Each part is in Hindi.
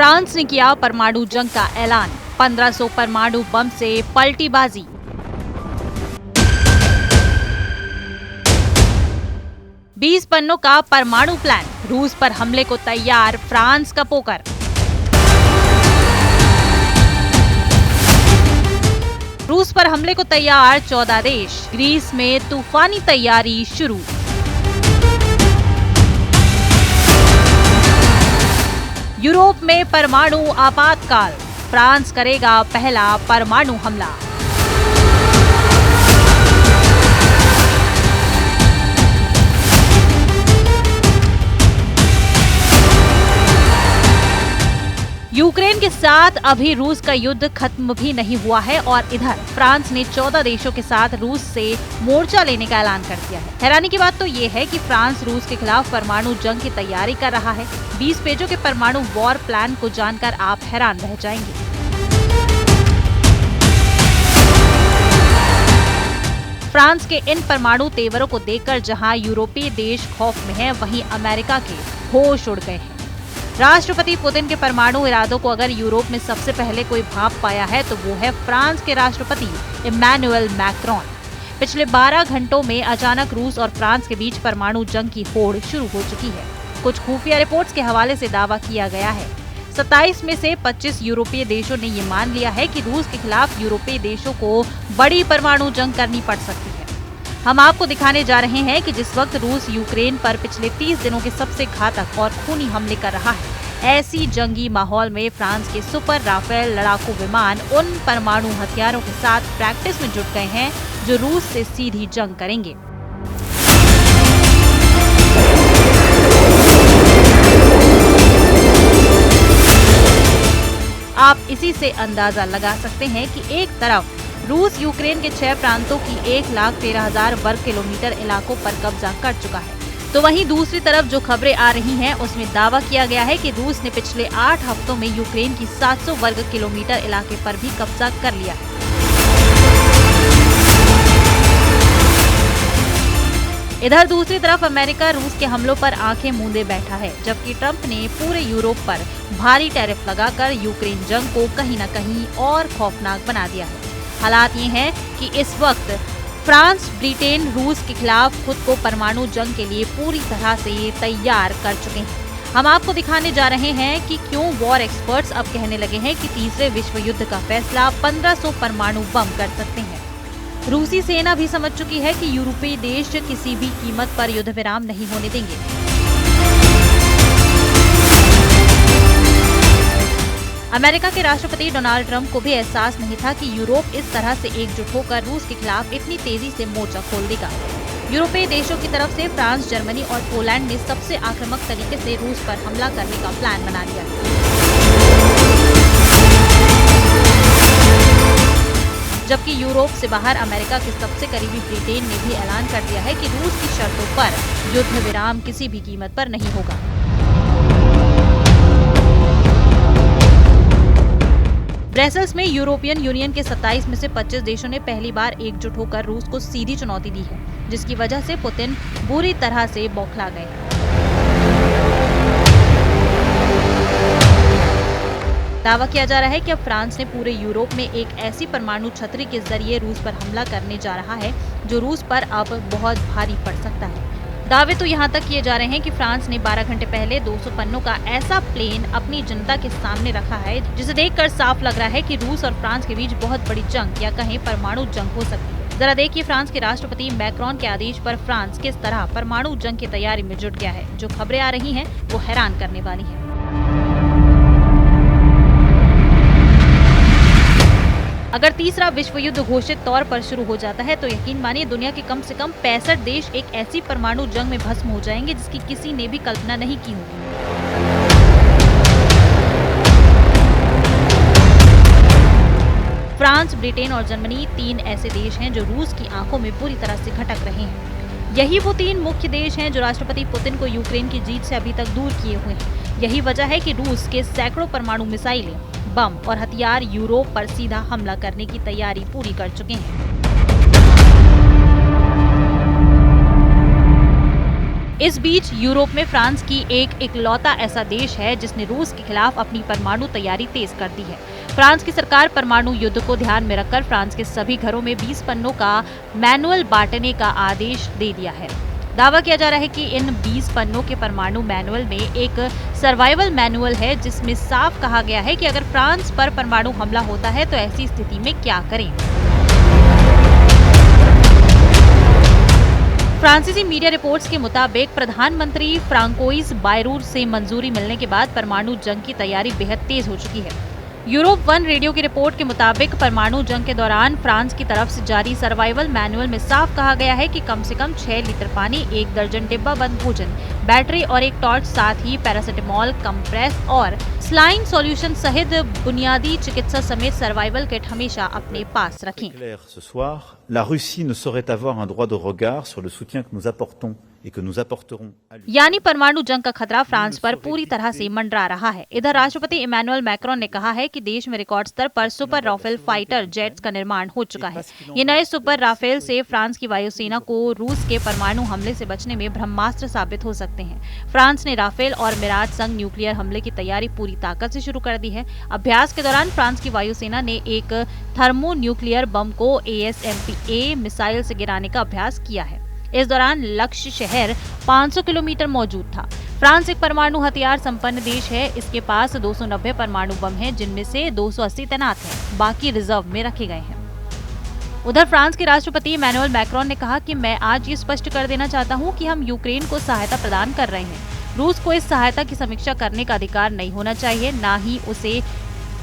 फ्रांस ने किया परमाणु जंग का ऐलान, 1500 परमाणु बम से पलटी बाजी। बीस पन्नों का परमाणु प्लान, रूस पर हमले को तैयार फ्रांस का पोकर। रूस पर हमले को तैयार 14 देश, ग्रीस में तूफानी तैयारी शुरू। यूरोप में परमाणु आपातकाल, फ्रांस करेगा पहला परमाणु हमला। यूक्रेन के साथ अभी रूस का युद्ध खत्म भी नहीं हुआ है और इधर फ्रांस ने 14 देशों के साथ रूस से मोर्चा लेने का ऐलान कर दिया है। हैरानी की बात तो ये है कि फ्रांस रूस के खिलाफ परमाणु जंग की तैयारी कर रहा है। 20 पेजों के परमाणु वॉर प्लान को जानकर आप हैरान रह जाएंगे। फ्रांस के इन परमाणु तेवरों को देखकर जहां यूरोपीय देश खौफ में हैं, वहीं अमेरिका के होश उड़ गए हैं। राष्ट्रपति पुतिन के परमाणु इरादों को अगर यूरोप में सबसे पहले कोई भांप पाया है तो वो है फ्रांस के राष्ट्रपति इमैनुअल मैक्रोन। पिछले 12 घंटों में अचानक रूस और फ्रांस के बीच परमाणु जंग की होड़ शुरू हो चुकी है। कुछ खुफिया रिपोर्ट्स के हवाले से दावा किया गया है 27 में से 25 यूरोपीय देशों ने ये मान लिया है कि रूस के खिलाफ यूरोपीय देशों को बड़ी परमाणु जंग करनी पड़ सकती है। हम आपको दिखाने जा रहे हैं कि जिस वक्त रूस यूक्रेन पर पिछले 30 दिनों के सबसे घातक और खूनी हमले कर रहा है, ऐसी जंगी माहौल में फ्रांस के सुपर राफेल लड़ाकू विमान उन परमाणु हथियारों के साथ प्रैक्टिस में जुट गए हैं जो रूस से सीधी जंग करेंगे। आप इसी से अंदाजा लगा सकते हैं कि एक तरफ रूस यूक्रेन के 6 प्रांतों की 1,13,000 वर्ग किलोमीटर इलाकों पर कब्जा कर चुका है, तो वहीं दूसरी तरफ जो खबरें आ रही हैं उसमें दावा किया गया है कि रूस ने पिछले 8 हफ्तों में यूक्रेन की 700 वर्ग किलोमीटर इलाके पर भी कब्जा कर लिया है। इधर दूसरी तरफ अमेरिका रूस के हमलों पर आंखें मूंदे बैठा है, जबकि ट्रंप ने पूरे यूरोप पर भारी टैरिफ लगाकर यूक्रेन जंग को कहीं न कहीं और खौफनाक बना दिया है। हालात ये हैं कि इस वक्त फ्रांस, ब्रिटेन रूस के खिलाफ खुद को परमाणु जंग के लिए पूरी तरह से तैयार कर चुके हैं। हम आपको दिखाने जा रहे हैं कि क्यों वॉर एक्सपर्ट्स अब कहने लगे हैं कि तीसरे विश्व युद्ध का फैसला 1500 परमाणु बम कर सकते हैं। रूसी सेना भी समझ चुकी है कि यूरोपीय देश किसी भी कीमत पर युद्ध विराम नहीं होने देंगे। अमेरिका के राष्ट्रपति डोनाल्ड ट्रंप को भी एहसास नहीं था कि यूरोप इस तरह से एकजुट होकर रूस के खिलाफ इतनी तेजी से मोर्चा खोल देगा। यूरोपीय देशों की तरफ से फ्रांस, जर्मनी और पोलैंड ने सबसे आक्रामक तरीके से रूस पर हमला करने का प्लान बना लिया। जबकि यूरोप से बाहर अमेरिका के सबसे करीबी ब्रिटेन ने भी ऐलान कर दिया है कि रूस की शर्तों पर युद्ध विराम किसी भी कीमत पर नहीं होगा। ब्रसेल्स में यूरोपियन यूनियन के 27 में से 25 देशों ने पहली बार एकजुट होकर रूस को सीधी चुनौती दी है, जिसकी वजह से पुतिन बुरी तरह से बौखला गए। दावा किया जा रहा है कि अब फ्रांस ने पूरे यूरोप में एक ऐसी परमाणु छतरी के जरिए रूस पर हमला करने जा रहा है जो रूस पर अब बहुत भारी पड़ सकता है। दावे तो यहाँ तक किए जा रहे हैं कि फ्रांस ने 12 घंटे पहले 200 पन्नों का ऐसा प्लेन अपनी जनता के सामने रखा है जिसे देखकर साफ लग रहा है कि रूस और फ्रांस के बीच बहुत बड़ी जंग या कहें परमाणु जंग हो सकती है। जरा देखिए फ्रांस के राष्ट्रपति मैक्रोन के आदेश पर फ्रांस किस तरह परमाणु जंग की तैयारी में जुट गया है। जो खबरें आ रही हैं वो हैरान करने वाली है। अगर तीसरा विश्व युद्ध घोषित तौर पर शुरू हो जाता है तो यकीन मानिए दुनिया के कम से कम 65 देश एक ऐसी परमाणु जंग में भस्म हो जाएंगे जिसकी किसी ने भी कल्पना नहीं की होगी। फ्रांस, ब्रिटेन और जर्मनी 3 ऐसे देश हैं जो रूस की आंखों में पूरी तरह से खटक रहे हैं। यही वो 3 मुख्य देश हैं जो राष्ट्रपति पुतिन को यूक्रेन की जीत से अभी तक दूर किए हुए हैं। यही वजह है कि रूस के सैकड़ों परमाणु मिसाइलें, बम और हथियार यूरोप पर सीधा हमला करने की तैयारी पूरी कर चुके हैं। इस बीच यूरोप में फ्रांस की एक इकलौता ऐसा देश है जिसने रूस के खिलाफ अपनी परमाणु तैयारी तेज कर दी है। फ्रांस की सरकार परमाणु युद्ध को ध्यान में रखकर फ्रांस के सभी घरों में 20 पन्नों का मैनुअल बांटने का आदेश दे दिया है। दावा किया जा रहा है कि इन 20 पन्नों के परमाणु मैनुअल में एक सर्वाइवल मैनुअल है जिसमें साफ कहा गया है कि अगर फ्रांस पर परमाणु हमला होता है तो ऐसी स्थिति में क्या करें। फ्रांसीसी मीडिया रिपोर्ट्स के मुताबिक प्रधानमंत्री फ्रांकोइस बायरू से मंजूरी मिलने के बाद परमाणु जंग की तैयारी बेहद तेज हो चुकी है। यूरोप वन रेडियो की रिपोर्ट के मुताबिक परमाणु जंग के दौरान फ्रांस की तरफ से जारी सर्वाइवल मैनुअल में साफ कहा गया है कि कम से कम 6 लीटर पानी, 1 दर्जन डिब्बा बंद भोजन, बैटरी और एक टॉर्च, साथ ही पैरासिटामोल, कंप्रेस और स्लाइन सॉल्यूशन सहित बुनियादी चिकित्सा समेत सर्वाइवल किट हमेशा अपने पास रखें। La Russie ne saurait avoir un droit de regard sur le soutien que nous apportons et que nous apporterons। यानी परमाणु जंग का खतरा फ्रांस पर पूरी तरह से मंडरा रहा है। इधर राष्ट्रपति इमैनुअल मैक्रोन ने कहा है कि देश में रिकॉर्ड स्तर पर सुपर राफेल फाइटर जेट्स का निर्माण हो चुका है। ये नए सुपर राफेल से फ्रांस की वायुसेना को रूस के परमाणु हमले से बचने में ब्रह्मास्त्र साबित हो सकते हैं। फ्रांस ने राफेल और मिराज संग न्यूक्लियर हमले की तैयारी पूरी ताकत से शुरू कर दी है। अभ्यास के दौरान फ्रांस की वायुसेना ने एक थर्मो न्यूक्लियर बम को ASMPA मिसाइल से गिराने का अभ्यास किया है। इस दौरान लक्ष्य शहर 500 किलोमीटर मौजूद था। फ्रांस एक परमाणु हथियार संपन्न देश है। इसके पास 290 परमाणु बम हैं, जिनमें से 280 तैनात हैं, बाकी रिजर्व में रखे गए हैं। उधर फ्रांस के राष्ट्रपति इमैनुअल मैक्रोन ने कहा कि मैं आज ये स्पष्ट कर देना चाहता हूँ कि हम यूक्रेन को सहायता प्रदान कर रहे हैं। रूस को इस सहायता की समीक्षा करने का अधिकार नहीं होना चाहिए, न ही उसे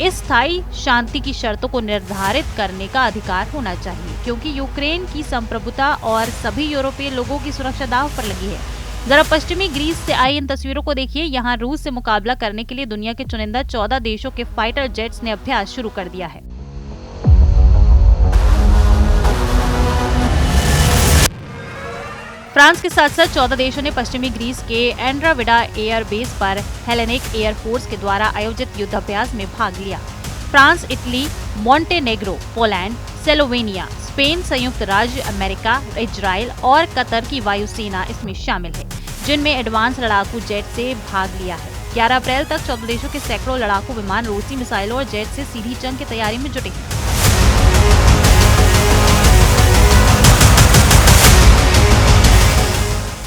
इस स्थायी शांति की शर्तों को निर्धारित करने का अधिकार होना चाहिए, क्योंकि यूक्रेन की संप्रभुता और सभी यूरोपीय लोगों की सुरक्षा दांव पर लगी है। जरा पश्चिमी ग्रीस से आई इन तस्वीरों को देखिए। यहाँ रूस से मुकाबला करने के लिए दुनिया के चुनिंदा 14 देशों के फाइटर जेट्स ने अभ्यास शुरू कर दिया है। फ्रांस के साथ साथ 14 देशों ने पश्चिमी ग्रीस के एंड्राविडा एयर बेस पर हेलेनिक एयर फोर्स के द्वारा आयोजित युद्धाभ्यास में भाग लिया। France, Italy, Montenegro, Poland, Slovenia, Spain, संयुक्त राज्य अमेरिका, इजराइल और कतर की वायुसेना इसमें शामिल है, जिनमें एडवांस लड़ाकू जेट से भाग लिया है। 11 अप्रैल तक 14 देशों के सैकड़ों लड़ाकू विमान रूसी मिसाइलों और जेट से सीधी जंग की तैयारी में जुटे हैं।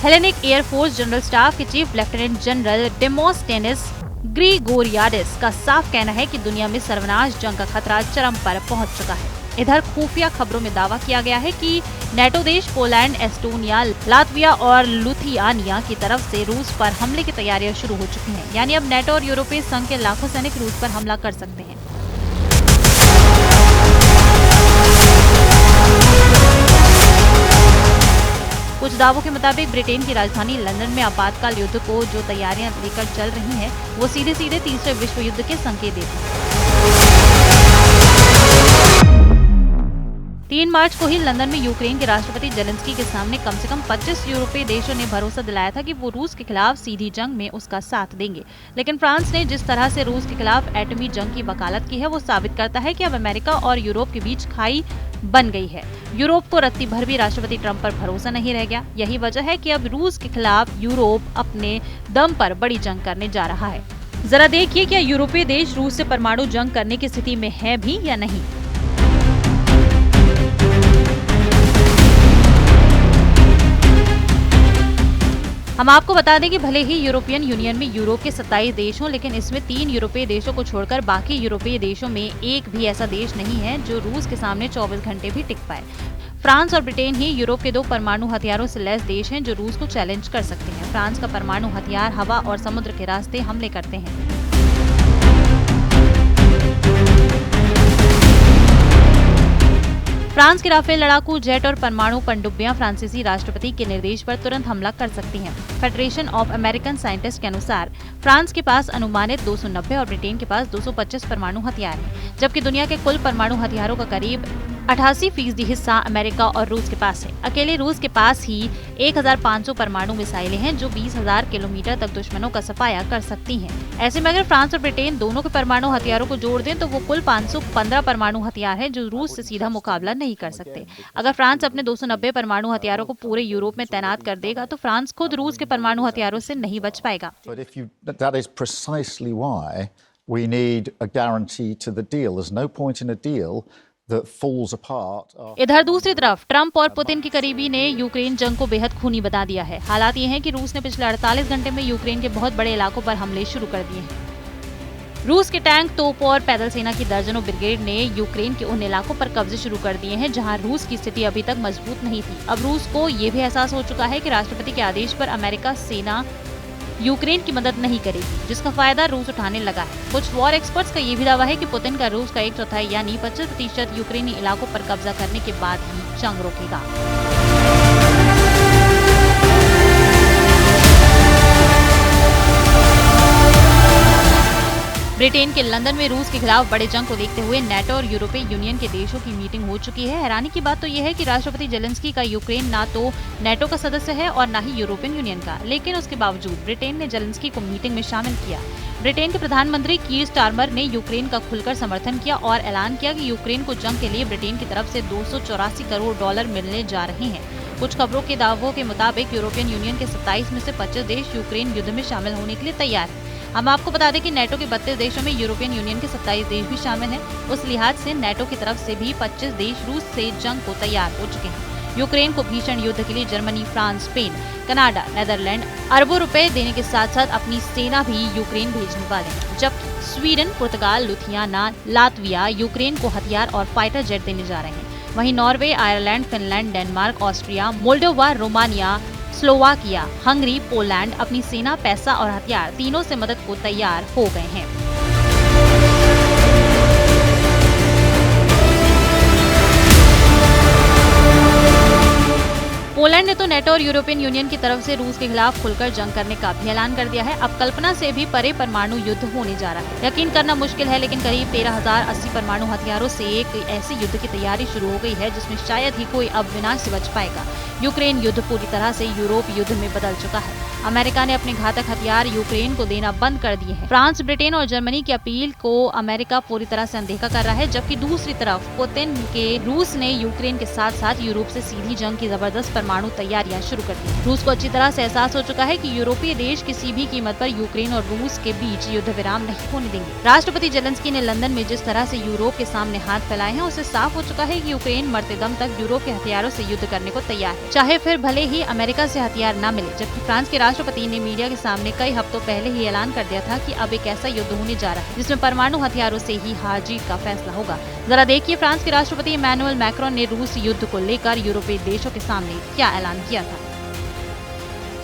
Hellenic air force general staff के चीफ लेफ्टिनेंट जनरल डेमोस्थेनिस ग्रिगोरियाडिस का साफ कहना है कि दुनिया में सर्वनाश जंग का खतरा चरम पर पहुंच चुका है। इधर खुफिया खबरों में दावा किया गया है कि नेटो देश पोलैंड, एस्टोनिया, लातविया और लुथियानिया की तरफ से रूस पर हमले की तैयारियां शुरू हो चुकी हैं। यानी अब नेटो और यूरोपीय संघ के लाखों सैनिक रूस पर हमला कर सकते हैं। कुछ दावों के मुताबिक ब्रिटेन की राजधानी लंदन में आपातकाल युद्ध को जो तैयारियां लेकर चल रही हैं, वो सीधे सीधे तीसरे विश्व युद्ध के संकेत देती हैं। 3 मार्च को ही लंदन में यूक्रेन के राष्ट्रपति जेलेंस्की के सामने कम से कम 25 यूरोपीय देशों ने भरोसा दिलाया था कि वो रूस के खिलाफ सीधी जंग में उसका साथ देंगे। लेकिन फ्रांस ने जिस तरह से रूस के खिलाफ एटमी जंग की वकालत की है, वो साबित करता है कि अब अमेरिका और यूरोप के बीच खाई बन गई है। यूरोप को रत्ती भर भी राष्ट्रपति ट्रंप पर भरोसा नहीं रह गया। यही वजह है कि अब रूस के खिलाफ यूरोप अपने दम पर बड़ी जंग करने जा रहा है। जरा देखिए, क्या यूरोपीय देश रूस से परमाणु जंग करने की स्थिति में है भी या नहीं। हम आपको बता दें कि भले ही यूरोपियन यूनियन में यूरोप के 27 देश हों, लेकिन इसमें 3 यूरोपीय देशों को छोड़कर बाकी यूरोपीय देशों में एक भी ऐसा देश नहीं है जो रूस के सामने 24 घंटे भी टिक पाए। फ्रांस और ब्रिटेन ही यूरोप के 2 परमाणु हथियारों से लैस देश हैं जो रूस को चैलेंज कर सकते हैं। फ्रांस का परमाणु हथियार हवा और समुद्र के रास्ते हमले करते हैं। फ्रांस के राफेल लड़ाकू जेट और परमाणु पनडुब्बियां फ्रांसीसी राष्ट्रपति के निर्देश पर तुरंत हमला कर सकती हैं। फेडरेशन ऑफ अमेरिकन साइंटिस्ट के अनुसार फ्रांस के पास अनुमानित 290 और ब्रिटेन के पास 225 परमाणु हथियार हैं, जबकि दुनिया के कुल परमाणु हथियारों का करीब 88% हिस्सा अमेरिका और रूस के पास है। अकेले रूस के पास ही 1500 परमाणु मिसाइलें हैं जो 20,000 किलोमीटर तक दुश्मनों का सफाया कर सकती हैं। ऐसे में अगर फ्रांस और ब्रिटेन दोनों के परमाणु हथियारों को जोड़ दें तो वो कुल 515 परमाणु हथियार हैं जो रूस से सीधा मुकाबला नहीं कर सकते। अगर फ्रांस अपने 290 परमाणु हथियारों को पूरे यूरोप में तैनात कर देगा तो फ्रांस खुद रूस के परमाणु हथियारों से नहीं बच पाएगा। We need a guarantee to the deal. There's no point in a deal that falls apart. इधर दूसरी तरफ ट्रंप और पुतिन की करीबी ने यूक्रेन जंग को बेहद खूनी बता दिया है। हालात ये हैं कि रूस ने पिछले 48 घंटे में यूक्रेन के बहुत बड़े इलाकों पर हमले शुरू कर दिए हैं। रूस के टैंक, तोप और पैदल सेना की दर्जनों ब्रिगेड ने यूक्रेन के उन इलाकों पर कब्जे शुरू कर दिए हैं जहां रूस की स्थिति अभी तक मजबूत नहीं थी। अब रूस को ये भी एहसास हो चुका है कि राष्ट्रपति के आदेश पर अमेरिका सेना यूक्रेन की मदद नहीं करेगी, जिसका फायदा रूस उठाने लगा है। कुछ वॉर एक्सपर्ट्स का ये भी दावा है कि पुतिन का रूस का 1/4 यानी 25% यूक्रेनी इलाकों पर कब्जा करने के बाद ही जंग रोकेगा। ब्रिटेन के लंदन में रूस के खिलाफ बड़े जंग को देखते हुए नेटो और यूरोपीय यूनियन के देशों की मीटिंग हो चुकी है। हैरानी की बात तो यह है कि राष्ट्रपति जेलेंस्की का यूक्रेन ना तो नेटो का सदस्य है और ना ही यूरोपियन यूनियन का, लेकिन उसके बावजूद ब्रिटेन ने जेलेंस्की को मीटिंग में शामिल किया। ब्रिटेन के प्रधानमंत्री कीर स्टारमर ने यूक्रेन का खुलकर समर्थन किया और ऐलान किया कि यूक्रेन को जंग के लिए ब्रिटेन की तरफ से $284 करोड़ मिलने जा रहे हैं। कुछ खबरों के दावों के मुताबिक यूरोपियन यूनियन के 27 में से 25 देश यूक्रेन युद्ध में शामिल होने के लिए तैयार हैं। हम आपको बता दें कि नेटो के 32 देशों में यूरोपियन यूनियन के 27 देश भी शामिल हैं। उस लिहाज से नेटो की तरफ से भी 25 देश रूस से जंग को तैयार हो चुके हैं। यूक्रेन को भीषण युद्ध के लिए Germany, France, Spain, Canada, Netherland अरबों रुपए देने के साथ साथ अपनी सेना भी यूक्रेन भेजने वाले हैं, जबकि स्वीडन, पुर्तगाल, लुथियाना, लातविया यूक्रेन को हथियार और फाइटर जेट देने जा रहे हैं। वहीं Norway, Ireland, Finland, Denmark, Austria, Moldova, Romania, Slovakia, Hungary, Poland अपनी सेना, पैसा और हथियार तीनों से मदद को तैयार हो गए हैं। पोलैंड ने तो नेटो और यूरोपियन यूनियन की तरफ से रूस के खिलाफ खुलकर जंग करने का भी ऐलान कर दिया है। अब कल्पना से भी परे परमाणु युद्ध होने जा रहा है। यकीन करना मुश्किल है, लेकिन करीब 13,080 परमाणु हथियारों से एक ऐसे युद्ध की तैयारी शुरू हो गई है जिसमें शायद ही कोई अब विनाश से बच पाएगा। यूक्रेन युद्ध पूरी तरह से यूरोप युद्ध में बदल चुका है। अमेरिका ने अपने घातक हथियार यूक्रेन को देना बंद कर दिए हैं। फ्रांस, ब्रिटेन और जर्मनी की अपील को अमेरिका पूरी तरह से अनदेखा कर रहा है, जबकि दूसरी तरफ पुतिन के रूस ने यूक्रेन के साथ साथ यूरोप से सीधी जंग की जबरदस्त परमाणु तैयारियां शुरू कर दी। रूस को अच्छी तरह से एहसास हो चुका है कि यूरोपीय देश किसी भी कीमत पर यूक्रेन और रूस के बीच युद्ध विराम नहीं होने देंगे। राष्ट्रपति जेलेंस्की ने लंदन में जिस तरह से यूरोप के सामने हाथ फैलाए हैं, उससे साफ हो चुका है कि यूक्रेन मरते दम तक यूरोप के हथियारों से युद्ध करने को तैयार है, चाहे फिर भले ही अमेरिका से हथियार न मिले। जबकि फ्रांस के राष्ट्रपति ने मीडिया के सामने कई हफ्तों पहले ही ऐलान कर दिया था कि अब एक ऐसा युद्ध होने जा रहा है जिसमें परमाणु हथियारों से ही हार जीत का फैसला होगा। जरा देखिए फ्रांस के राष्ट्रपति इमैनुअल मैक्रोन ने रूस युद्ध को लेकर यूरोपीय देशों के सामने क्या ऐलान किया था।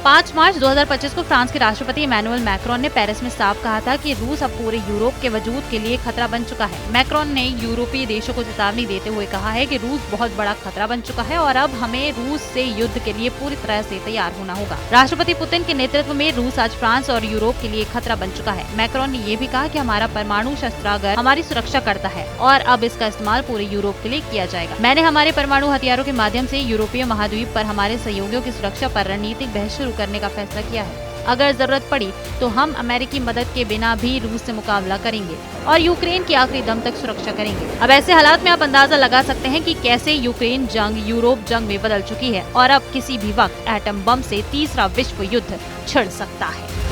5 मार्च 2025 को फ्रांस के राष्ट्रपति इमैनुअल मैक्रोन ने पेरिस में साफ कहा था कि रूस अब पूरे यूरोप के वजूद के लिए खतरा बन चुका है। मैक्रोन ने यूरोपीय देशों को चेतावनी देते हुए कहा है कि रूस बहुत बड़ा खतरा बन चुका है और अब हमें रूस से युद्ध के लिए पूरी तरह से तैयार होना होगा। राष्ट्रपति पुतिन के नेतृत्व में रूस आज फ्रांस और यूरोप के लिए खतरा बन चुका है। मैक्रोन ने ये भी कहा कि हमारा परमाणु शस्त्रागार हमारी सुरक्षा करता है और अब इसका इस्तेमाल पूरे यूरोप के लिए किया जाएगा। मैंने हमारे परमाणु हथियारों के माध्यम से यूरोपीय महाद्वीप पर हमारे सहयोगियों की सुरक्षा पर रणनीतिक बहस शुरू करने का फैसला किया है। अगर जरूरत पड़ी तो हम अमेरिकी मदद के बिना भी रूस से मुकाबला करेंगे और यूक्रेन की आखिरी दम तक सुरक्षा करेंगे। अब ऐसे हालात में आप अंदाजा लगा सकते हैं कि कैसे यूक्रेन जंग यूरोप जंग में बदल चुकी है और अब किसी भी वक्त एटम बम से तीसरा विश्व युद्ध छिड़ सकता है।